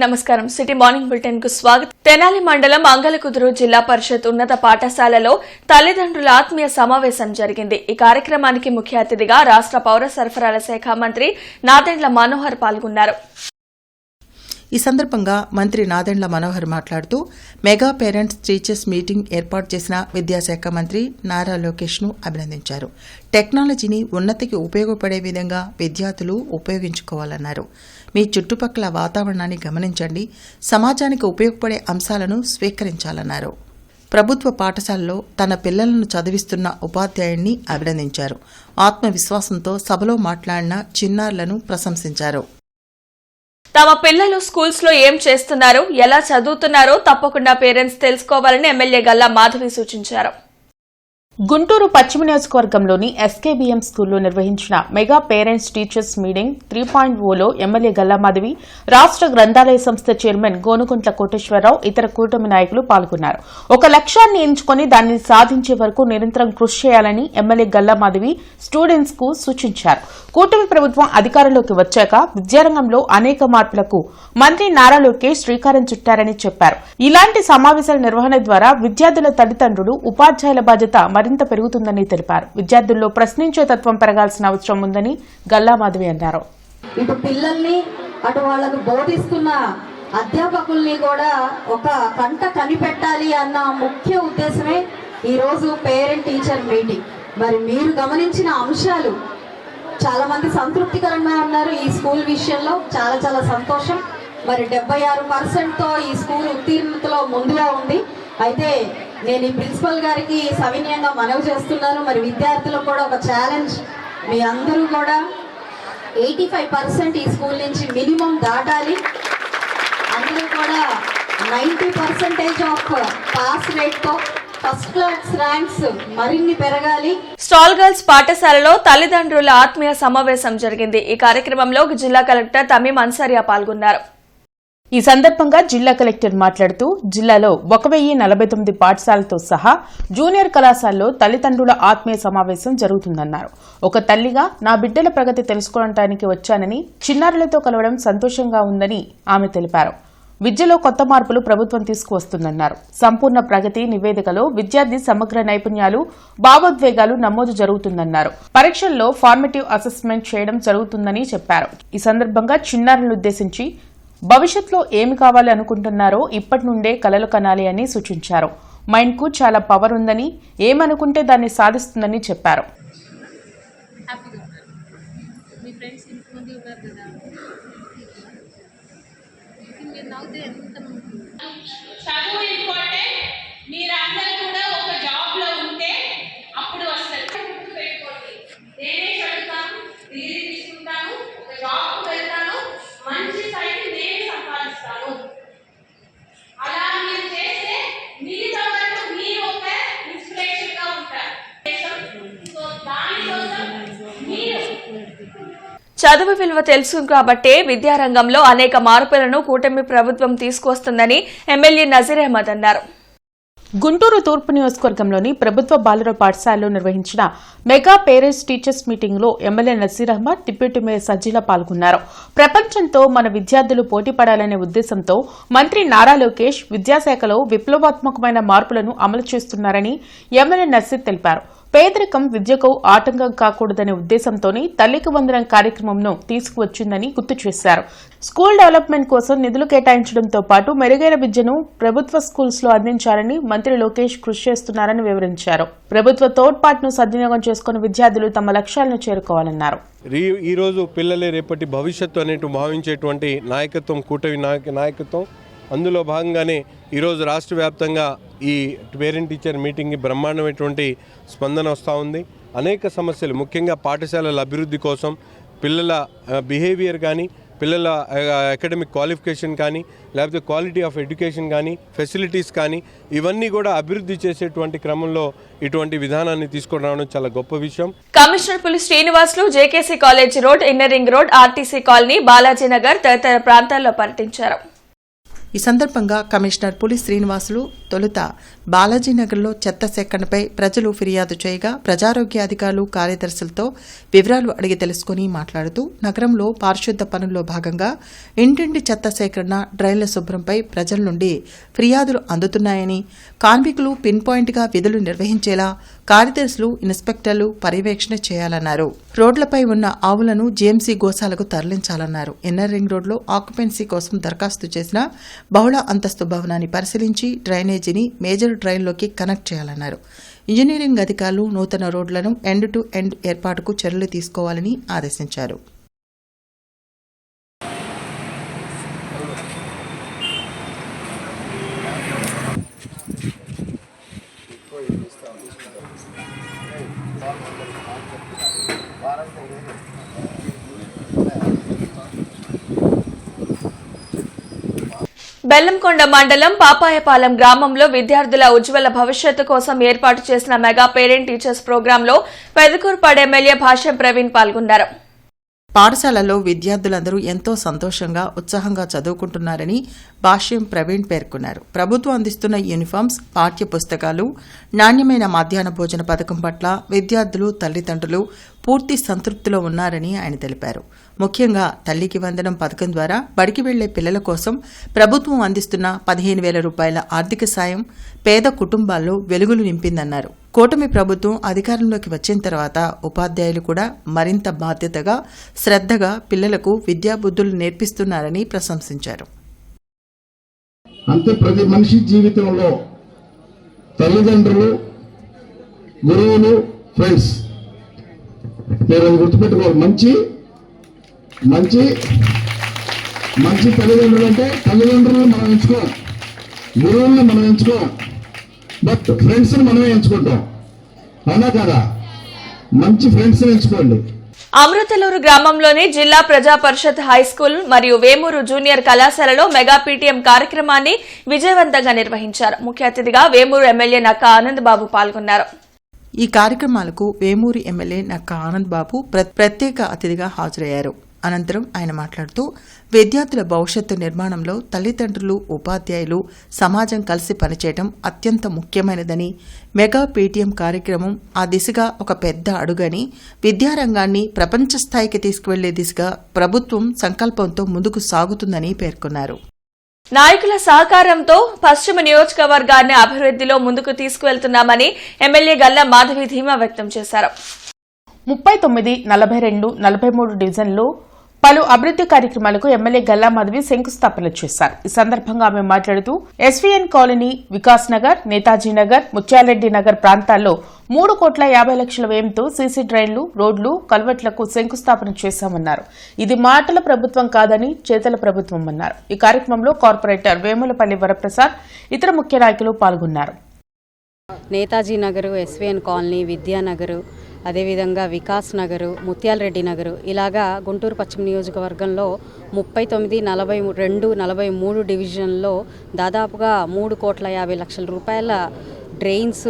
నమస్కారం city morning bulletin కు స్వాగతం. తెనాలి మండలం అంగలకుదురు జిల్లా పరిషత్ ఉన్నత పాఠశాలలో తల్లిదండ్రుల ఆత్మీయ సమావేశం జరిగింది. ఈ కార్యక్రమానికి ముఖ్య అతిథిగా రాష్ట్ర పౌర సరఫరాల శాఖ మంత్రి నాదెండ్ల మనోహర్ పాల్గొన్నారు. ఈ సందర్భంగా మంత్రి నాదెండ్ల మనోహర్ మాట్లాడుతూ మెగా పేరెంట్స్ టీచర్స్ మీటింగ్ ఏర్పాటు చేసిన విద్యాశాఖ మంత్రి నారా లోకేష్ ను అభినందించారు. టెక్నాలజీని ఉన్నతికి ఉపయోగపడే విధంగా విద్యార్థులు ఉపయోగించుకోవాలన్నారు. మీ చుట్టుపక్కల వాతావరణాన్ని గమనించండి, సమాజానికి ఉపయోగపడే అంశాలను స్వీకరించాలన్నారు. ప్రభుత్వ పాఠశాలలో తన పిల్లలను చదివిస్తున్న ఉపాధ్యాయుడిని అభినందించారు. ఆత్మవిశ్వాసంతో సభలో మాట్లాడిన చిన్నారులను ప్రశంసించారు. తమ పిల్లలు స్కూల్స్ లో ఏం చేస్తున్నారో, ఎలా చదువుతున్నారో తప్పకుండా పేరెంట్స్ తెలుసుకోవాలని ఎమ్మెల్యే గల్లా మాధవి సూచించారు. గుంటూరు పశ్చిమ నియోజకవర్గంలోని ఎస్కేబీఎం స్కూల్లో నిర్వహించిన మెగా పేరెంట్స్ టీచర్స్ మీటింగ్ 3.0లో ఎమ్మెల్యే గల్లా మాధవి, రాష్ట్ర గ్రంథాలయ సంస్థ చైర్మన్ గోనుకుంట్ల కోటేశ్వరరావు, ఇతర కూటమి నాయకులు పాల్గొన్నారు. ఒక లక్ష్యాన్ని ఎంచుకుని దాన్ని సాధించే వరకు నిరంతరం కృషి చేయాలని ఎమ్మెల్యే గల్లా మాధవి స్టూడెంట్స్ కు సూచించారు. కూటమి ప్రభుత్వం అధికారంలోకి వచ్చాక విద్యారంగంలో అనేక మార్పులకు మంత్రి నారా లోకేష్ శ్రీకారం చుట్టారని చెప్పారు. ఇలాంటి సమావేశాల నిర్వహణ ద్వారా విద్యార్థుల తల్లిదండ్రులు, ఉపాధ్యాయుల బాధ్యత మరింత పెరుగుతుందని తెలిపారు. విద్యార్థుల్లో ప్రశ్నించే తత్వం పెరగాల్సిన అవసరం ఉందని గల్లా మాధవి అన్నారు. ఇటు పిల్లల్ని అటు వాళ్లకు బోధిస్తున్న అధ్యాపకుల్ని కూడా ఒక కంట కనిపెట్టాలి అన్న ముఖ్య ఉద్దేశమే ఈరోజు పేరెంట్ టీచర్ మీటింగ్. మరి మీరు గమనించిన అంశాలు చాలా మంది సంతృప్తికరంగా ఉన్నారు. ఈ స్కూల్ విషయంలో చాలా చాలా సంతోషం. మరి 76%తో ఈ స్కూల్ ఉత్తీర్ణతలో ముందుగా ఉంది. అయితే నేను ఈ ప్రిన్సిపల్ గారికి సవినయంగా మనవి చేస్తున్నాను. మరి విద్యార్థులకు కూడా ఒక ఛాలెంజ్, మీ అందరూ కూడా 85% ఈ స్కూల్ నుంచి మినిమం దాటాలి. అందరూ కూడా 90% ఆఫ్ పాస్ రేట్తో ఫస్ట్ క్లాస్ ర్యాంక్స్ మరిన్ని పెరగాలి. స్టాల్ గర్ల్స్ పాఠశాలలో తల్లిదండ్రుల ఆత్మీయ సమావేశం జరిగింది. ఈ కార్యక్రమంలో జిల్లా కలెక్టర్ తమీం అన్సారియా పాల్గొన్నారు. ఈ సందర్భంగా జిల్లా కలెక్టర్ మాట్లాడుతూ జిల్లాలో 1049 పాఠశాలతో సహా జూనియర్ కళాశాలలో తల్లిదండ్రుల ఆత్మీయ సమావేశం జరుగుతుందన్నారు. ఒక తల్లిగా నా బిడ్డల ప్రగతి తెలుసుకోవడానికి వచ్చానని, చిన్నారులతో కలవడం సంతోషంగా ఉందని ఆమె తెలిపారు. విద్యలో కొత్త మార్పులు ప్రభుత్వం తీసుకువస్తుందన్నారు. సంపూర్ణ ప్రగతి నివేదికలో విద్యార్థి సమగ్ర నైపుణ్యాలు, భావోద్వేగాలు నమోదు జరుగుతుందన్నారు. పరీక్షల్లో ఫార్మేటివ్ అసెస్మెంట్ చేయడం జరుగుతుందని చెప్పారు. ఈ సందర్భంగా చిన్నారులను ఉద్దేశించి భవిష్యత్తులో ఏమి కావాలి అనుకుంటున్నారో ఇప్పటి నుండే కలలు కనాలి అని సూచించారు. మైండ్ కు చాలా పవర్ ఉందని, ఏమనుకుంటే దాన్ని సాధిస్తుందని చెప్పారు. చదువు ఇంపార్టెంట్. మీరందరూ కూడా ఒక జాబ్ లో ఉంటే అప్పుడు వస్తారు. పెట్టుకోండి, నేనే చదువుతాను, డిగ్రీ తీసుకుంటాను, ఒక జాబ్ వెళ్తాను, మంచి స్థాయికి నేనే సంపాదిస్తాను. అలా మీరు చేస్తే మిగతా వరకు మీరు ఒక ఇన్స్పిరేషన్ గా ఉంటారు. సో దానికోసం మీరు చదువు విలువ తెలుసు కాబట్టే విద్యారంగంలో అనేక మార్పులను కూటమి ప్రభుత్వం తీసుకొస్తుందని ఎమ్మెల్యే నజీర్ అహ్మద్ అన్నారు. గుంటూరు తూర్పు నియోజకవర్గంలోని ప్రభుత్వ బాలుర పాఠశాలలో నిర్వహించిన మెగా పేరెంట్స్ టీచర్స్ మీటింగ్ లో MLA Nazeer Ahmed, deputy mayor Sajjeela పాల్గొన్నారు. ప్రపంచంతో మన విద్యార్థులు పోటీపడాలనే ఉద్దేశంతో మంత్రి నారా లోకేష్ విద్యాశాఖలో విప్లవాత్మకమైన మార్పులను అమలు చేస్తున్నారని ఎమ్మెల్యే నజీర్ తెలిపారు. పేదరికం విద్యకు ఆటంకం కాకూడదనే ఉద్దేశంతోనే తల్లికి వందనం కార్యక్రమంను తీసుకువచ్చిందని గుర్తు చేశారు. స్కూల్ డెవలప్మెంట్ కోసం నిధులు కేటాయించడంతో పాటు మెరుగైన విద్యను ప్రభుత్వ స్కూల్స్ లో అందించాలని మంత్రి లోకేష్ కృషి చేస్తున్నారని వివరించారు. ప్రభుత్వ తోడ్పాటును సద్వినియోగం చేసుకుని విద్యార్థులు తమ లక్ష్యాలను చేరుకోవాలన్నారు. ఈ రోజు పిల్లలే రేపటి భవిష్యత్తు అనేటు భావించేటువంటి నాయకత్వం కూటమి నాయకత్వం. అందులో భాగంగానే ఈరోజు రాష్ట్ర వ్యాప్తంగా ఈ పేరెంట్ టీచర్ మీటింగ్కి బ్రహ్మాండమైనటువంటి స్పందన వస్తూ ఉంది. అనేక సమస్యలు, ముఖ్యంగా పాఠశాలల అభివృద్ధి కోసం పిల్లల బిహేవియర్ కానీ, పిల్లల అకాడమిక్ క్వాలిఫికేషన్ కానీ, లేకపోతే క్వాలిటీ ఆఫ్ ఎడ్యుకేషన్ కానీ, ఫెసిలిటీస్ కానీ, ఇవన్నీ కూడా అభివృద్ధి చేసేటువంటి క్రమంలో ఇటువంటి విధానాన్ని తీసుకొని రావడం చాలా గొప్ప విషయం. Commissioner Puli Srinivasulu JKC college road, inner ring road, RTC colony, Balaji Nagar తదితర ప్రాంతాల్లో పర్యటించారు. ఈ సందర్భంగా కమిషనర్ పులి శ్రీనివాసులు తొలుత బాలాజీనగర్లో చెత్త సేకరణపై ప్రజలు ఫిర్యాదు చేయగా ప్రజారోగ్య అధికారులు కార్యదర్శులతో వివరాలు అడిగి తెలుసుకుని మాట్లాడుతూ నగరంలో పారిశుద్ధ పనుల్లో భాగంగా ఇంటింటి చెత్త సేకరణ, డ్రైన్ల శుభ్రంపై ప్రజల నుండి ఫిర్యాదులు అందుతున్నాయని, కార్మికులు పిన్ పాయింట్గా విధులు నిర్వహించేలా కార్యదర్శులు, ఇన్స్పెక్టర్లు పర్యవేక్షణ చేయాలన్నారు. రోడ్లపై ఉన్న ఆవులను జీఎంసీ గోశాలకు తరలించాలన్నారు. ఇన్నర్ రింగ్ రోడ్లో ఆక్యుపెన్సీ కోసం దరఖాస్తు చేసిన బహుళ అంతస్తు భవనాన్ని పరిశీలించి డ్రైనేజీని మేజర్ డ్రైన్లోకి కనెక్ట్ చేయాలన్నారు. ఇంజనీరింగ్ అధికారులు నూతన రోడ్లను ఎండ్ టు ఎండ్ ఏర్పాటుకు చర్యలు తీసుకోవాలని ఆదేశించారు. బెల్లంకొండ మండలం పాపాయపాలెం గ్రామంలో విద్యార్థుల ఉజ్వల భవిష్యత్తు కోసం ఏర్పాటు చేసిన మెగా పేరెంట్ టీచర్స్ ప్రోగ్రాంలో పెదకూర్పాడు ఎమ్మెల్యే భాష్యం ప్రవీణ్ పాల్గొన్నారు. పాఠశాలలో విద్యార్థులందరూ ఎంతో సంతోషంగా, ఉత్సాహంగా చదువుకుంటున్నారని భాష్యం ప్రవీణ్ పేర్కొన్నారు. ప్రభుత్వం అందిస్తున్న యూనిఫామ్స్, పాఠ్య పుస్తకాలు, నాణ్యమైన మధ్యాహ్న భోజన పథకం పట్ల విద్యార్థులు, తల్లిదండ్రులు పూర్తి సంతృప్తిలో ఉన్నారని ఆయన తెలిపారు. ముఖ్యంగా తల్లికి వందనం పథకం ద్వారా బడికి వెళ్లే పిల్లల కోసం ప్రభుత్వం అందిస్తున్న 15,000 రూపాయల ఆర్థిక సాయం పేద కుటుంబాల్లో వెలుగులు నింపిందన్నారు. కూటమి ప్రభుత్వం అధికారంలోకి వచ్చిన తర్వాత ఉపాధ్యాయులు కూడా మరింత బాధ్యతగా, శ్రద్ధగా పిల్లలకు విద్యాబుద్ధులు నేర్పిస్తున్నారని ప్రశంసించారు. అంతే ప్రతి మనిషి జీవితంలో తల్లిదండ్రులు, గురువులు, ఫ్రెండ్స్ మీరు గుర్తుపెట్టుకోవాలి. మంచి తల్లిదండ్రులు అంటే తల్లిదండ్రులను మనం ఎంచుకోం, గురువుల్ని మనం ఎంచుకోం, బట్ ఫ్రెండ్స్ని మనమే ఎంచుకుంటాం. అవునా కదా? మంచి ఫ్రెండ్స్ని ఎంచుకోండి. అమృతలూరు గ్రామంలోని జిల్లా ప్రజా పరిషత్ హైస్కూల్ మరియు వేమూరు జూనియర్ కళాశాలలో మెగా పీటీఎం కార్యక్రమాన్ని విజయవంతంగా నిర్వహించారు. ముఖ్య అతిథిగా వేమూరు ఎమ్మెల్యే నక్కా ఆనంద్ బాబు పాల్గొన్నారు. ఈ కార్యక్రమాలకు వేమూరు ఎమ్మెల్యే నక్కా ఆనంద్ బాబు ప్రత్యేక అతిథిగా హాజరయ్యారు. అనంతరం ఆయన మాట్లాడుతూ విద్యార్థుల భవిష్యత్తు నిర్మాణంలో తల్లిదండ్రులు, ఉపాధ్యాయులు, సమాజం కలిసి పనిచేయడం అత్యంత ముఖ్యమైనదని, మెగా పీటీఎం కార్యక్రమం ఆ దిశగా ఒక పెద్ద అడుగని, విద్యారంగాన్ని ప్రపంచ స్థాయికి తీసుకువెళ్లే దిశగా ప్రభుత్వం సంకల్పంతో ముందుకు సాగుతుందని పేర్కొన్నారు. నాయకుల సహకారంతో పశ్చిమ నియోజకవర్గాన్ని అభివృద్ధిలో ముందుకు తీసుకువెళ్తున్నామని ఎమ్మెల్యే గల్లా మాధవి ధీమా వ్యక్తం చేశారు. 39, 42, 43 డివిజన్లో పలు అభివృద్ధి కార్యక్రమాలకు ఎమ్మెల్యే గల్లా మాధవి శంకుస్థాపన చేశారు. ఈ సందర్భంగా ఆమె మాట్లాడుతూ ఎస్వీఎన్ కాలనీ, వికాస్ నగర్, నేతాజీ నగర్, ముత్యాలరెడ్డి నగర్ ప్రాంతాల్లో 3,50,00,000 వ్యయంతో సీసీ డ్రైన్లు, రోడ్లు, కల్వర్ట్లకు శంకుస్థాపన చేశామన్నారు. ఇది మాటల ప్రభుత్వం కాదని చేతల ప్రభుత్వం అన్నారు. ఈ కార్యక్రమంలో కార్పొరేటర్ వేములపల్లి వరప్రసాద్, ఇతర ముఖ్య నాయకులు పాల్గొన్నారు. నేతాజీ నగరు, ఎస్వీఎన్ కాలనీ, విద్యానగరు, అదేవిధంగా వికాస్ నగరు, ముత్యాలరెడ్డి నగరు, ఇలాగా గుంటూరు పశ్చిమ నియోజకవర్గంలో 39, 42, 43 డివిజన్లో దాదాపుగా 3,50,00,000 రూపాయల డ్రైన్స్,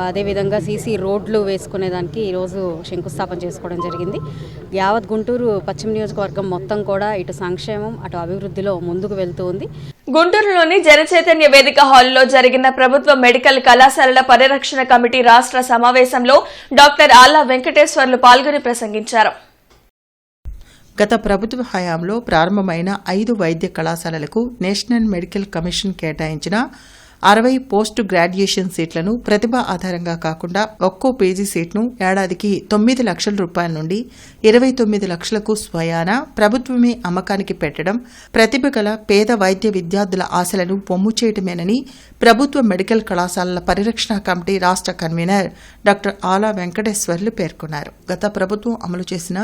అదేవిధంగా సీసీ రోడ్లు వేసుకునేదానికి ఈరోజు శంకుస్థాపన చేసుకోవడం జరిగింది. యావత్ గుంటూరు పశ్చిమ నియోజకవర్గం మొత్తం కూడా ఇటు సంక్షేమం, అటు అభివృద్ధిలో ముందుకు వెళ్తూ ఉంది. గుంటూరులోని జనచైతన్య వేదిక హాల్లో జరిగిన ప్రభుత్వ మెడికల్ కళాశాలల పరిరక్షణ కమిటీ రాష్ట్ర సమావేశంలో డాక్టర్ ఆళ్ల వెంకటేశ్వర్లు పాల్గొని ప్రసంగించారు. గత ప్రభుత్వ హయాంలో ప్రారంభమైన 5 వైద్య కళాశాలలకు నేషనల్ మెడికల్ కమిషన్ కేటాయించిన 60 పోస్ట్ గ్రాడ్యుయేషన్ సీట్లను ప్రతిభ ఆధారంగా కాకుండా ఒక్కో పీజీ సీట్ను ఏడాదికి 9 లక్షల రూపాయల నుండి 29 లక్షలకు స్వయానా ప్రభుత్వమే అమ్మకానికి పెట్టడం ప్రతిభ గల పేద వైద్య విద్యార్థుల ఆశలను పొమ్ము చేయటమేనని ప్రభుత్వ మెడికల్ కళాశాలల పరిరక్షణ కమిటీ రాష్ట్ర కన్వీనర్ డాక్టర్ ఆళ్ల వెంకటేశ్వర్లు పేర్కొన్నారు. గత ప్రభుత్వం అమలు చేసిన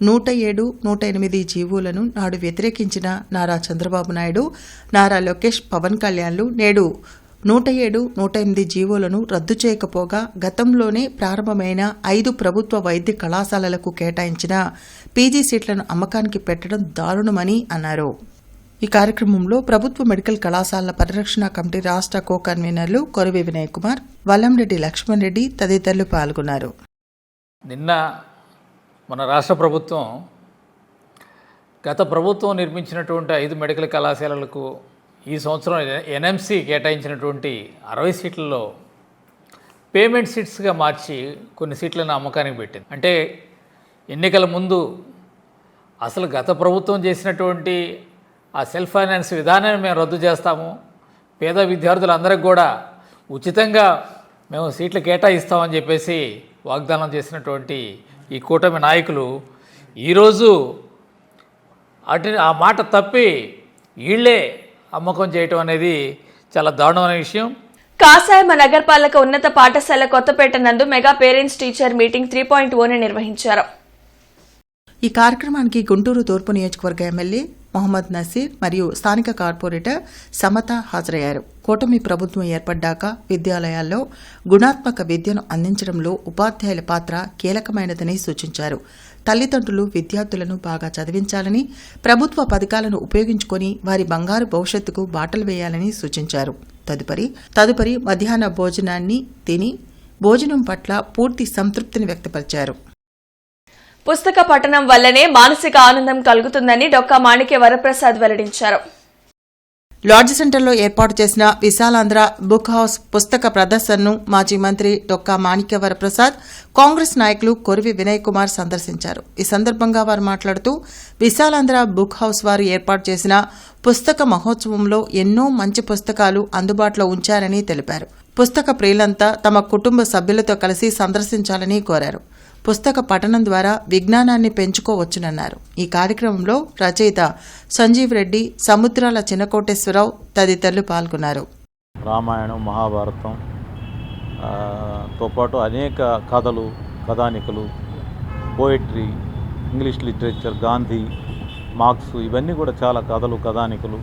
107, 108 జీవోలను నాడు వ్యతిరేకించిన నారా చంద్రబాబు నాయుడు, నారా లోకేష్, పవన్ కళ్యాణ్లు నేడు 107, 108 జీవోలను రద్దు చేయకపోగా గతంలోనే ప్రారంభమైన 5 ప్రభుత్వ వైద్య కళాశాలలకు కేటాయించిన పీజీ సీట్లను అమ్మకానికి పెట్టడం దారుణమని అన్నారు. ఈ కార్యక్రమంలో ప్రభుత్వ మెడికల్ కళాశాలల పరిరక్షణ కమిటీ రాష్ట్ర కో కన్వీనర్లు కొరవి వినయ్ కుమార్, వల్లంరెడ్డి లక్ష్మణ్ రెడ్డి తదితరులు పాల్గొన్నారు. నిన్న మన రాష్ట్ర ప్రభుత్వం గత ప్రభుత్వం నిర్మించినటువంటి 5 మెడికల్ కళాశాలలకు ఈ సంవత్సరం ఎన్ఎంసీ కేటాయించినటువంటి 60 సీట్లలో పేమెంట్ సీట్స్గా మార్చి కొన్ని సీట్లను అమ్మకానికి పెట్టింది. అంటే ఎన్నికల ముందు అసలు గత ప్రభుత్వం చేసినటువంటి ఆ సెల్ఫ్ ఫైనాన్స్ విధానాన్ని మేము రద్దు చేస్తాము, పేద విద్యార్థులందరికీ కూడా ఉచితంగా మేము సీట్లు కేటాయిస్తామని చెప్పేసి వాగ్దానం చేసినటువంటి ఈ కూటమి నాయకులు ఈరోజు ఆ మాట తప్పి వీళ్ళే అమ్మకం చేయటం అనేది చాలా దారుణమైన విషయం. కాసాయమ నగరపాలక ఉన్నత పాఠశాల కొత్తపేట నందు మెగా పేరెంట్స్ టీచర్ మీటింగ్ 3.0ని నిర్వహించారు. ఈ కార్యక్రమానికి గుంటూరు తూర్పు నియోజకవర్గ ఎమ్మెల్యే మొహమ్మద్ నసీర్ మరియు స్థానిక కార్పొరేటర్ సమత హాజరయ్యారు. కూటమి ప్రభుత్వం ఏర్పడ్డాక విద్యాలయాల్లో గుణాత్మక విద్యను అందించడంలో ఉపాధ్యాయుల పాత్ర కీలకమైనదని సూచించారు. తల్లిదండ్రులు విద్యార్థులను బాగా చదివించాలని, ప్రభుత్వ పథకాలను ఉపయోగించుకొని వారి బంగారు భవిష్యత్తుకు బాటలు వేయాలని సూచించారు. తదుపరి మధ్యాహ్న భోజనాన్ని తిని భోజనం పట్ల పూర్తి సంతృప్తిని వ్యక్తపరిచారు. పుస్తక పఠనం వల్లనే మానసిక ఆనందం కలుగుతుందని డొక్కా మాణిక్య వరప్రసాద్ వెల్లడించారు. లాడ్జ్ సెంటర్లో ఏర్పాటు చేసిన విశాలాంధ్ర బుక్ హౌస్ పుస్తక ప్రదర్శనను మాజీ మంత్రి డొక్కా మాణిక్య వరప్రసాద్, కాంగ్రెస్ నాయకులు కొరివి వినయ్ కుమార్ సందర్శించారు. ఈ సందర్భంగా వారు మాట్లాడుతూ విశాలాంధ్ర బుక్ హౌస్ వారు ఏర్పాటు చేసిన పుస్తక మహోత్సవంలో ఎన్నో మంచి పుస్తకాలు అందుబాటులో ఉంచారని తెలిపారు. పుస్తక ప్రియులంతా తమ కుటుంబ సభ్యులతో కలిసి సందర్శించాలని కోరారు. పుస్తక పఠనం ద్వారా విజ్ఞానాన్ని పెంచుకోవచ్చునన్నారు. ఈ కార్యక్రమంలో రచయిత సంజీవ్ రెడ్డి, సముద్రాల చిన్నకోటేశ్వరరావు తదితరులు పాల్గొన్నారు. రామాయణం, మహాభారతం తో పాటు అనేక కథలు, కథానికలు, poetry, English literature, Gandhi, Marx, ఇవన్నీ కూడా చాలా కథలు, కథానికలు,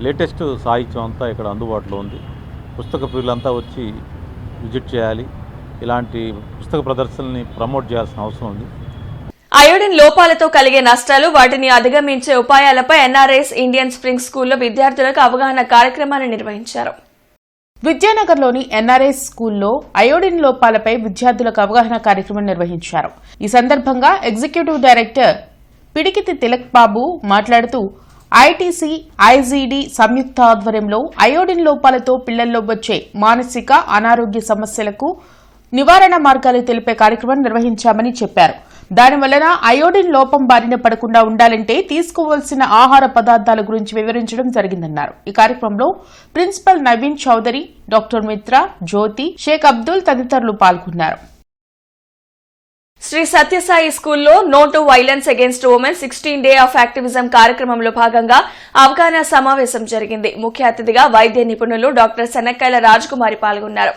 లేటెస్ట్ సాహిత్యం అంతా ఇక్కడ అందుబాటులో ఉంది. పుస్తక ప్రియులంతా వచ్చి విజిట్ చేయాలి. ఇలాంటి పుస్తక ప్రదర్శనల్ని ప్రమోట్ చేయాల్సిన అవసరం ఉంది. అయోడిన్ లోపాలతో కలిగే నష్టాలు, వాటిని అధిగమించే ఉపాయాలపై ఎన్ఆర్ఎస్ ఇండియన్ స్ప్రింగ్ స్కూల్లో విద్యార్థులకు అవగాహన కార్యక్రమాన్ని నిర్వహించారు. విద్యానగర్లోని ఎన్ఆర్ఎస్ స్కూల్లో అయోడిన్ లోపాలపై విద్యార్థులకు అవగాహన కార్యక్రమం నిర్వహించారు. ఈ సందర్భంగా ఎగ్జిక్యూటివ్ డైరెక్టర్ పిడికితి తిలక్ బాబు మాట్లాడుతూ ఐటీసీ, ఐజీడీ సంయుక్త ఆధ్వర్యంలో అయోడిన్ లోపాలతో పిల్లల్లో వచ్చే మానసిక అనారోగ్య సమస్యలకు నివారణ మార్గాలు తెలిపే కార్యక్రమం నిర్వహించామని చెప్పారు. దానివలన అయోడిన్ లోపం బారిన పడకుండా ఉండాలంటే తీసుకోవాల్సిన ఆహార పదార్థాల గురించి వివరించడం జరిగిందన్నారు. ఈ కార్యక్రమంలో ప్రిన్సిపల్ నవీన్ చౌదరి, డాక్టర్ మిత్ర, జ్యోతి, షేక్ అబ్దుల్ తదితరులు పాల్గొన్నారు. శ్రీ సత్యసాయి స్కూల్లో no to violence against women 16 day of activism కార్యక్రమంలో భాగంగా అవగాహన సమావేశం జరిగింది. ముఖ్య అతిథిగా వైద్య నిపుణులు డాక్టర్ శనక్కాయల రాజకుమారి పాల్గొన్నారు.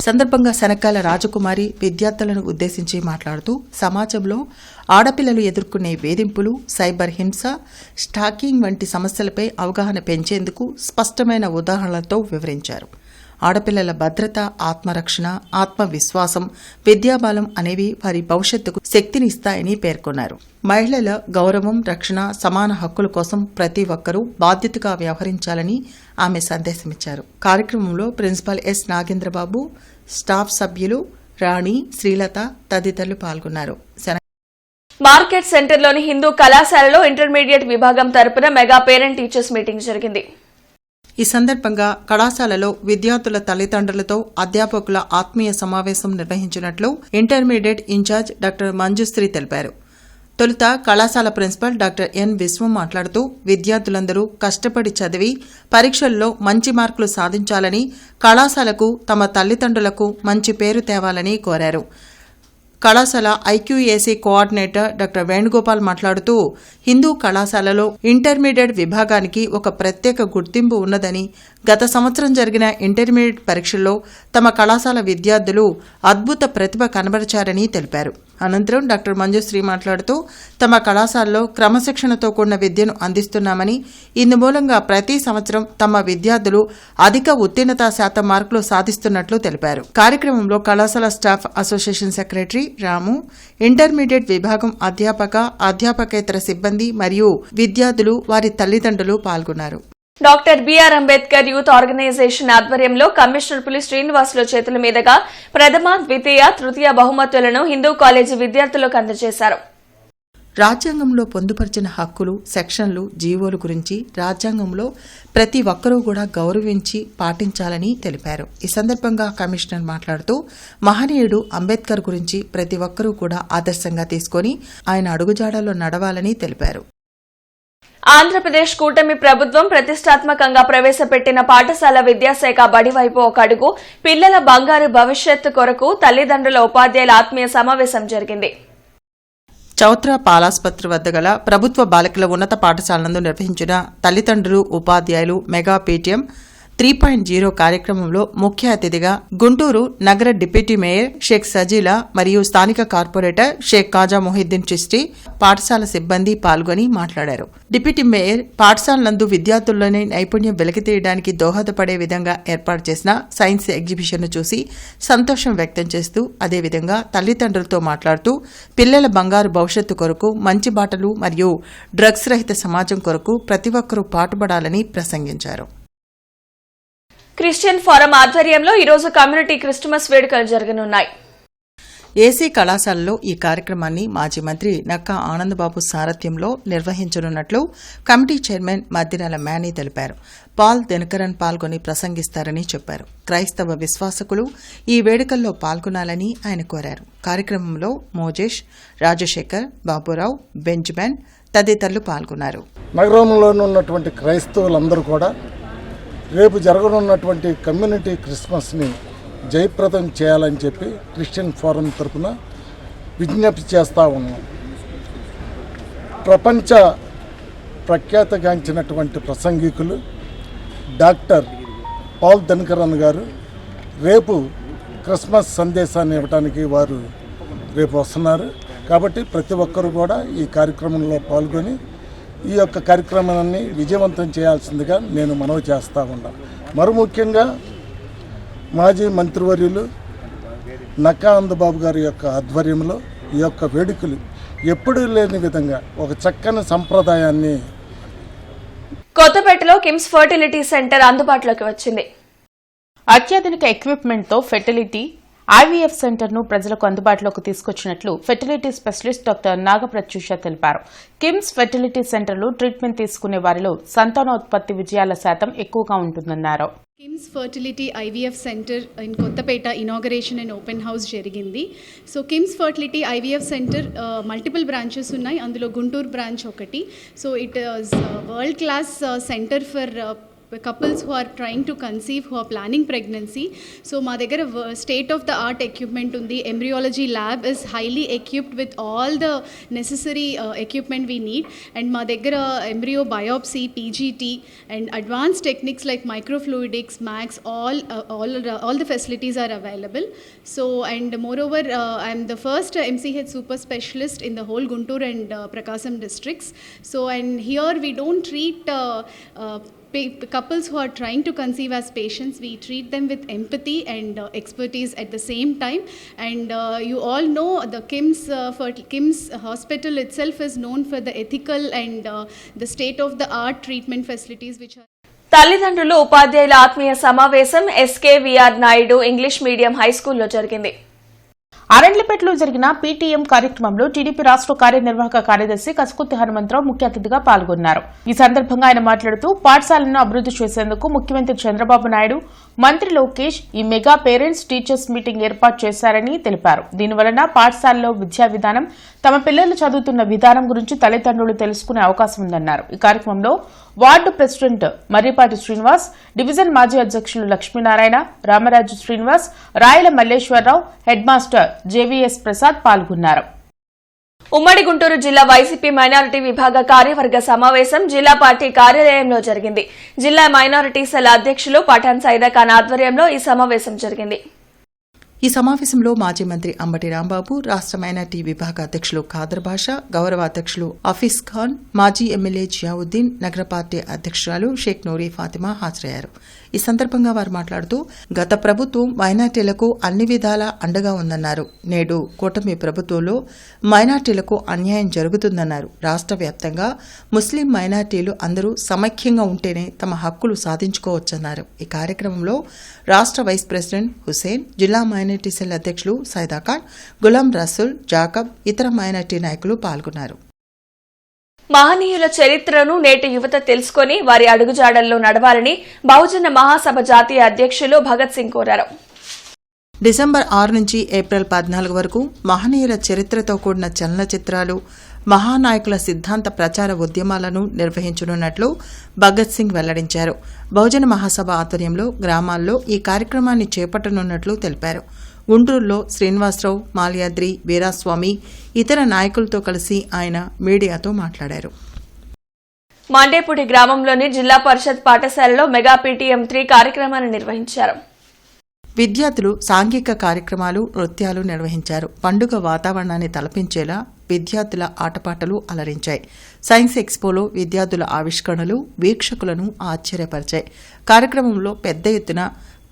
సందర్భంగా శనక్కాయల రాజకుమారి విద్యార్థులను ఉద్దేశించి మాట్లాడుతూ సమాజంలో ఆడపిల్లలు ఎదుర్కొనే వేధింపులు, సైబర్ హింస, స్టాకింగ్ వంటి సమస్యలపై అవగాహన పెంచేందుకు స్పష్టమైన ఉదాహరణలతో వివరించారు. ఆడపిల్లల భద్రత, ఆత్మరక్షణ, ఆత్మవిశ్వాసం, విద్యాబలం అనేవి వారి భవిష్యత్తుకు శక్తినిస్తాయని పేర్కొన్నారు. మహిళల గౌరవం, రక్షణ, సమాన హక్కుల కోసం ప్రతి ఒక్కరూ బాధ్యతగా వ్యవహరించాలని ఆమె సందేశమిచ్చారు. కార్యక్రమంలో ప్రిన్సిపల్ ఎస్ నాగేంద్రబాబు, స్టాఫ్ సభ్యులు రాణి, శ్రీలత తదితరులు పాల్గొన్నారు. మార్కెట్ సెంటర్లోని హిందూ కళాశాలలో ఇంటర్మీడియట్ విభాగం తరపున మెగా పేరెంట్ టీచర్స్ మీటింగ్ జరిగింది. ఈ సందర్భంగా కళాశాలలో విద్యార్థుల తల్లిదండ్రులతో అధ్యాపకుల ఆత్మీయ సమావేశం నిర్వహించినట్లు ఇంటర్మీడియట్ ఇన్ఛార్జ్ డాక్టర్ మంజుశ్రీ తెలిపారు. తొలుత కళాశాల ప్రిన్సిపల్ డాక్టర్ ఎన్ విశ్వం మాట్లాడుతూ విద్యార్థులందరూ కష్టపడి చదివి పరీక్షల్లో మంచి మార్కులు సాధించాలని, కళాశాలకు, తమ తల్లిదండ్రులకు మంచి పేరు తేవాలని కోరారు. కళాశాల ఐక్యూఏసీ కోఆర్డినేటర్ డాక్టర్ వేణుగోపాల్ మాట్లాడుతూ హిందూ కళాశాలలో ఇంటర్మీడియట్ విభాగానికి ఒక ప్రత్యేక గుర్తింపు ఉన్నదని, గత సంవత్సరం జరిగిన ఇంటర్మీడియట్ పరీక్షల్లో తమ కళాశాల విద్యార్థులు అద్భుత ప్రతిభ కనబరిచారని తెలిపారు. అనంతరం డాక్టర్ మంజుశ్రీ మాట్లాడుతూ తమ కళాశాలలో క్రమశిక్షణతో కూడిన విద్యను అందిస్తున్నామని, ఇందుమూలంగా ప్రతి సంవత్సరం తమ విద్యార్థులు అధిక ఉత్తీర్ణతా శాతం మార్కులు సాధిస్తున్నట్లు తెలిపారు. కార్యక్రమంలో కళాశాల staff association secretary Ramu, intermediate విభాగం అధ్యాపక, అధ్యాపకేతర సిబ్బంది మరియు విద్యార్థులు, వారి తల్లిదండ్రులు పాల్గొన్నారు. Doctor B R Ambedkar youth organisation ఆధ్వర్యంలో కమిషనర్ పులి శ్రీనివాసులు చేతుల మీదుగా ప్రథమ, ద్వితీయ, తృతీయ బహుమతులను హిందూ కాలేజీ విద్యార్థులకు అందజేశారు. రాజ్యాంగంలో పొందుపరిచిన హక్కులు, సెక్షన్లు, జీవోలు గురించి రాజ్యాంగంలో ప్రతి ఒక్కరూ కూడా గౌరవించి పాటించాలని తెలిపారు. ఈ సందర్భంగా కమిషనర్ మాట్లాడుతూ మహనీయుడు అంబేద్కర్ గురించి ప్రతి ఒక్కరూ కూడా ఆదర్శంగా తీసుకొని ఆయన అడుగుజాడల్లో నడవాలని తెలిపారు. ఆంధ్రప్రదేశ్ కూటమి ప్రభుత్వం ప్రతిష్టాత్మకంగా ప్రవేశపెట్టిన పాఠశాల విద్యాశాఖ బడివైపు ఒక అడుగు పిల్లల బంగారు భవిష్యత్తు కొరకు తల్లిదండ్రుల ఉపాధ్యాయుల ఆత్మీయ సమావేశం జరిగింది. చౌత్రా పాలాస్పత్రి వద్ద గల ప్రభుత్వ బాలికల ఉన్నత పాఠశాల నిర్వహించిన తల్లిదండ్రులు ఉపాధ్యాయులు మెగా పేటీఎం 3.0 కార్యక్రమంలో ముఖ్య అతిథిగా గుంటూరు నగర డిప్యూటీ మేయర్ షేక్ సజీలా మరియు స్థానిక కార్పొరేటర్ షేక్ కాజా మొహిద్దీన్ చిస్టి పాఠశాల సిబ్బంది పాల్గొని మాట్లాడారు. డిప్యూటీ మేయర్ పాఠశాల నందు విద్యార్థుల్లోని నైపుణ్యం వెలికితీయడానికి దోహదపడే విధంగా ఏర్పాటు చేసిన సైన్స్ ఎగ్జిబిషన్ను చూసి సంతోషం వ్యక్తం చేస్తూ అదేవిధంగా తల్లిదండ్రులతో మాట్లాడుతూ పిల్లల బంగారు భవిష్యత్తు కొరకు మంచి బాటలు మరియు డ్రగ్స్ రహిత సమాజం కొరకు ప్రతి ఒక్కరూ పాటుపడాలని ప్రసంగించారు. క్రిస్టియన్ ఫోరం ఆధ్వర్యంలో ఈరోజు కమ్యూనిటీ క్రిస్టమస్ వేడుకలు జరగనున్నాయి. ఏసీ కళాశాలలో ఈ కార్యక్రమాన్ని మాజీ మంత్రి నక్కా ఆనందబాబు సారథ్యంలో నిర్వహించనున్నట్లు కమిటీ చైర్మన్ మద్దిరాల మేనీ తెలిపారు. పాల్ దినకరన్ పాల్గొని ప్రసంగిస్తారని చెప్పారు. క్రైస్తవ విశ్వాసకులు ఈ వేడుకల్లో పాల్గొనాలని ఆయన కోరారు. కార్యక్రమంలో మోజేష్, రాజశేఖర్, బాబురావు, బెంజమిన్ తదితరులు పాల్గొన్నారు. నగరంలో ఉన్నటువంటి క్రైస్తవులందరూ కూడా రేపు జరగనున్నటువంటి కమ్యూనిటీ క్రిస్మస్ని జయప్రదం చేయాలని చెప్పి క్రిస్టియన్ ఫోరం తరఫున విజ్ఞప్తి చేస్తూ ఉన్నాం. ప్రపంచ ప్రఖ్యాతగాంచినటువంటి ప్రసంగికులు డాక్టర్ పాల్ దినకరన్ గారు రేపు క్రిస్మస్ సందేశాన్ని ఇవ్వడానికి వారు రేపు వస్తున్నారు. కాబట్టి ప్రతి ఒక్కరూ కూడా ఈ కార్యక్రమంలో పాల్గొని ఈ యొక్క కార్యక్రమాన్ని విజయవంతం చేయాల్సిందిగా నేను మనవి చేస్తూ ఉన్నాను. మరి ముఖ్యంగా మాజీ మంత్రివర్యులు నక్కా ఆనందబాబు గారి యొక్క ఆధ్వర్యంలో ఈ యొక్క వేడుకలు ఎప్పుడూ లేని విధంగా ఒక చక్కని సంప్రదాయాన్ని కొత్తపేటలో కిమ్స్ ఫర్టిలిటీ సెంటర్ అందుబాటులోకి వచ్చింది. అత్యాధునిక ఎక్విప్మెంట్తో ఫెర్టిలిటీ ఐవీఎఫ్ సెంటర్ను ప్రజలకు అందుబాటులోకి తీసుకొచ్చినట్లు ఫెర్టిలిటీ స్పెషలిస్ట్ డాక్టర్ నాగప్రత్యూష తెలిపారు. కిమ్స్ ఫెర్టిలిటీ సెంటర్లో ట్రీట్మెంట్ తీసుకునే వారిలో సంతానోత్పత్తి విజయాల శాతం ఎక్కువగా ఉంటుందన్నారు. KIMS fertility IVF centre in Kothapeta inauguration and open house జరిగింది. So KIMS fertility IVF centre multiple branches ఉన్నాయి. అందులో గుంటూరు బ్రాంచ్ ఒకటి. So it is world class centre for couples who are trying to conceive, who are planning pregnancy. So మా దగ్గర state of the art equipment ఉంది. Embryology lab is highly equipped with all the necessary equipment we need. And మా దగ్గర embryo biopsy, PGT and advanced techniques like microfluidics, MAX, all the facilities are available. So and moreover I am the first MCH super specialist in the whole Guntur and Prakasam districts. So and here we don't treat couples who are trying to conceive as patients. We treat them with empathy and expertise at the same time. And you all know the Kims hospital itself is known for the ethical and the state of the art treatment facilities which are. తల్లిదండ్రులు ఉపాధ్యాయుల ఆత్మీయ సమావేశం ఎస్కేవీఆర్ Naidu English medium high స్కూల్లో జరిగింది. అరండ్లపేటలో జరిగిన PTM కార్యక్రమంలో TDP రాష్ట్ర కార్యనిర్వాహక కార్యదర్శి కసుకుర్తి హనుమంతరావు ముఖ్య అతిథిగా పాల్గొన్నారు. ఈ సందర్భంగా ఆయన మాట్లాడుతూ పాఠశాలను అభివృద్ది చేసేందుకు ముఖ్యమంత్రి చంద్రబాబు నాయుడు, మంత్రి లోకేష్ ఈ మెగా పేరెంట్స్ టీచర్స్ మీటింగ్ ఏర్పాటు చేశారని తెలిపారు. దీనివలన పాఠశాలలో విద్యా విధానం, తమ పిల్లలు చదువుతున్న విధానం గురించి తల్లిదండ్రులు తెలుసుకునే అవకాశం ఉందన్నారు. ఈ కార్యక్రమంలో ward president Marripati Srinivas, division మాజీ అధ్యక్షులు లక్ష్మీనారాయణ, రామరాజు శ్రీనివాస్, రాయల Malleswara Rao, head master JVS Prasad పాల్గొన్నారు. ఉమ్మడి గుంటూరు జిల్లా వైసీపీ మైనారిటీ విభాగ కార్యవర్గ సమావేశం జిల్లా పార్టీ కార్యాలయంలో జరిగింది. జిల్లా మైనారిటీ సెల్ అధ్యక్షులు పఠాన్ సైదా ఖాన్ ఆధ్వర్యంలో ఈ సమావేశం జరిగింది. ఈ సమావేశంలో మాజీ మంత్రి అంబటి రాంబాబు, రాష్ట్ర మైనార్టీ విభాగ అధ్యక్షులు ఖాదర్ బాషా, గౌరవ అధ్యక్షులు హఫీజ్ ఖాన్, మాజీ ఎమ్మెల్యే జియావుద్దీన్, నగర పార్టీ అధ్యక్షురాలు షేక్ నూరీ ఫాతిమా హాజరయ్యారు. ఈ సందర్భంగా వారు మాట్లాడుతూ గత ప్రభుత్వం మైనార్టీలకు అన్ని విధాలా అండగా ఉందన్నారు. నేడు కూటమి ప్రభుత్వంలో మైనార్టీలకు అన్యాయం జరుగుతుందన్నారు. రాష్ట్ర వ్యాప్తంగా ముస్లిం మైనార్టీలు అందరూ సమైక్యంగా ఉంటేనే తమ హక్కులు సాధించుకోవచ్చన్నారు. ఈ కార్యక్రమంలో రాష్ట్ర వైస్ ప్రెసిడెంట్ హుసేన్, జిల్లా మైనార్టీ సెల్ అధ్యక్షులు సైదాఖాన్, గులాం రసూల్, జాకబ్, ఇతర మైనార్టీ నాయకులు పాల్గొన్నారు. మహనీయుల చరిత్రను నేటి యువత తెలుసుకుని వారి అడుగుజాడల్లో నడవాలని బహుజన మహాసభ జాతీయ అధ్యక్షులు భగత్ సింగ్ కోరారు. డిసెంబర్ 6 నుంచి ఏప్రిల్ 14 వరకు మహనీయుల చరిత్రతో కూడిన చలనచిత్రాలు, మహానాయకుల సిద్ధాంత ప్రచార ఉద్యమాలను నిర్వహించనున్నట్లు భగత్ సింగ్ వెల్లడించారు. బహుజన మహాసభ ఆధ్వర్యంలో గ్రామాల్లో ఈ కార్యక్రమాన్ని చేపట్టనున్నట్లు తెలిపారు. గుంటూరులో శ్రీనివాసరావు, మాల్యాద్రి, వీరాస్వామి ఇతర నాయకులతో కలిసి ఆయన మీడియాతో మాట్లాడారు. మాండేపూడి గ్రామంలోని జిల్లా పరిషత్ పాఠశాలలో మెగా PTM 3 కార్యక్రమాన్ని నిర్వహించారు. విద్యార్థులు సాంఘిక కార్యక్రమాలు, నృత్యాలు నిర్వహించారు. పండుగ వాతావరణాన్ని తలపించేలా విద్యార్థుల ఆటపాటలు అలరించాయి. సైన్స్ ఎక్స్పోలో విద్యార్థుల ఆవిష్కరణలు వీక్షకులను ఆశ్చర్యపరిచాయి. కార్యక్రమంలో పెద్ద ఎత్తున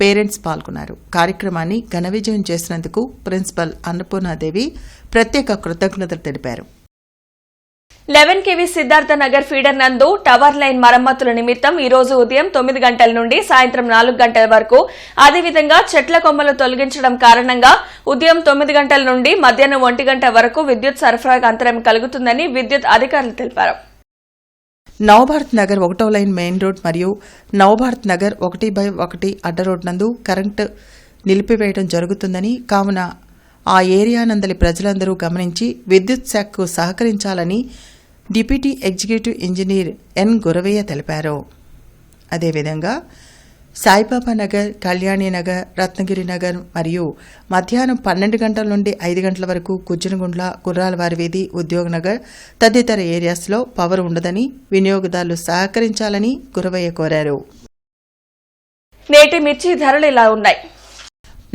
పేరెంట్స్ పాల్గొన్నారు. కార్యక్రమాన్ని ఘన విజయం చేసినందుకు ప్రిన్సిపల్ అన్నపూర్ణాదేవి ప్రత్యేక కృతజ్ఞతలు తెలిపారు. 11 KV సిద్ధార్థ నగర్ ఫీడర్ నందు టవర్ లైన్ మరమ్మతుల నిమిత్తం ఈ రోజు ఉదయం 9 గంటల నుండి సాయంత్రం 4 గంటల వరకు, అదేవిధంగా చెట్ల కొమ్మలు తొలగించడం కారణంగా ఉదయం 9 గంటల నుండి మధ్యాహ్నం 1 గంట వరకు విద్యుత్ సరఫరాకు అంతరం కలుగుతుందని విద్యుత్ అధికారులు తెలిపారు. నవభారత్ నగర్ 1వ లైన్ మెయిన్ రోడ్ మరియు నవభారత్ నగర్ 1/1 అడ్డ రోడ్ నందు కరెంటు నిలిపివేయడం జరుగుతుందని, కావున ఆ ఏరియా నందలి ప్రజలందరూ గమనించి విద్యుత్ శాఖకు సహకరించాలని deputy executive engineer N Guravaiah తెలిపారు. అదేవిధంగా సాయిబాబా నగర్, కళ్యాణి నగర్, రత్నగిరి నగర్ మరియు మధ్యాహ్నం 12 గంటల నుండి 5 గంటల వరకు కుజ్జనగుండ్ల, గుర్రాలవారి వీధి, ఉద్యోగ నగర్ తదితర ఏరియాస్లో పవర్ ఉండదని వినియోగదారులు సహకరించాలని గురవయ్య కోరారు. నేటి మిర్చి ధరలు ఇలా ఉన్నాయి.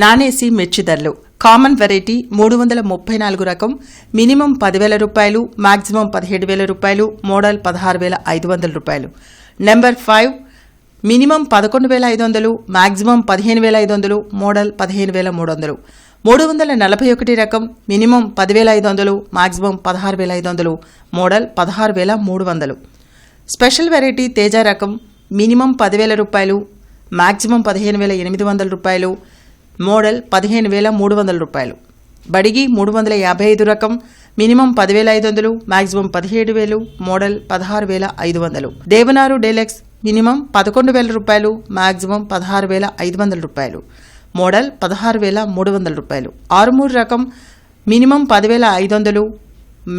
నానేసి మిర్చి ధరలు: కామన్ వెరైటీ 334 రకం మినిమం 10,000 రూపాయలు, మాక్సిమం 17,000 రూపాయలు, మోడల్ 16,500 రూపాయలు. Number 5 minimum 11,500, maximum 15,500, model 15,300. 341 రకం minimum 10,500, maximum 16,500, model 16,300. Special variety Teja రకం మినిమం 10,000 రూపాయలు, మాక్సిమం 15,800 రూపాయలు, మోడల్ 15,300 రూపాయలు. బడిగి 355 రకం మినిమం 10,500, మాక్సిమం 17,000, మోడల్ 16,500. దేవనారు డీలక్స్ మినిమం 11,000 రూపాయలు, మాక్సిమం 16,500 రూపాయలు, మోడల్ 16,300 రూపాయలు. ఆరుమూరు రకం మినిమం 10,500,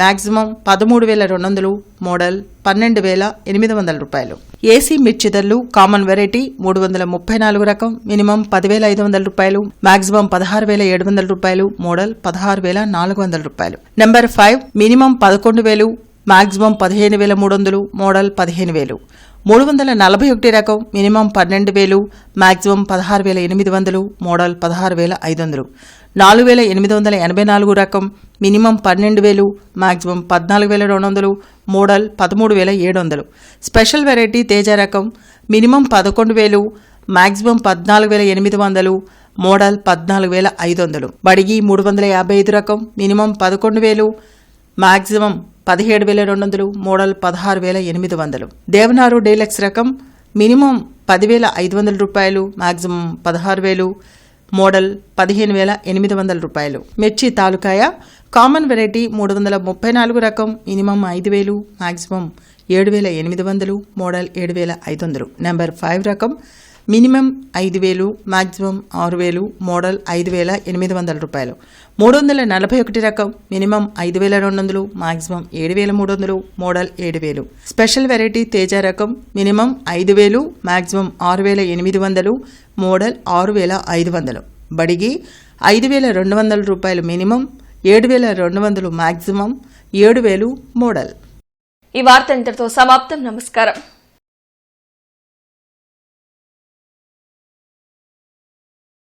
మాక్సిమం 13,200, మోడల్ 12,800 రూపాయలు. ఏసీ మిర్చి ధరలు: కామన్ వెరైటీ 334 రకం మినిమం 10,500 రూపాయలు, మాక్సిమం 16,700 రూపాయలు, మోడల్ 16,400 రూపాయలు. Number 5 minimum 11,000, maximum 15,300, model 15,000. 341 రకం మినిమం 12,000, మాక్సిమం 16,800, మోడల్ 16,500. 4,884 రకం minimum 12,000, maximum 14,200, model 13,700. Special variety Teja రకం మినిమం 11,000, మాక్సిమం 14,800, మోడల్ 14,500. బడిగి 355 రకం మినిమం 11,000, మాక్సిమం 17,200, మోడల్ 16,800. దేవనారు డీలక్స్ రకం మినిమం 10,500 రూపాయలు, మాక్సిమం 16,000, మోడల్ 15,800 రూపాయలు. మిర్చి తాలూకాయ: కామన్ వెరైటీ 334 రకం మినిమం 5,000, మాక్సిమం 7,800, మోడల్ 7,500. నెంబర్ 5 రకం మినిమం 5,000, మాక్సిమం 6,000, మోడల్ 5,800 రూపాయలు. 341 రకం minimum 5,200, maximum 7,300, model 7,000. Special variety Teja రకం మినిమం 5,000, మాక్సిమం 6,800, మోడల్ 6,500. బడిగి 5,200 రూపాయలు మినిమం, 7,200 మాక్సిమం, 7,000 మోడల్. ఈ వార్త ఇంతటితో సమాప్తం. నమస్కారం.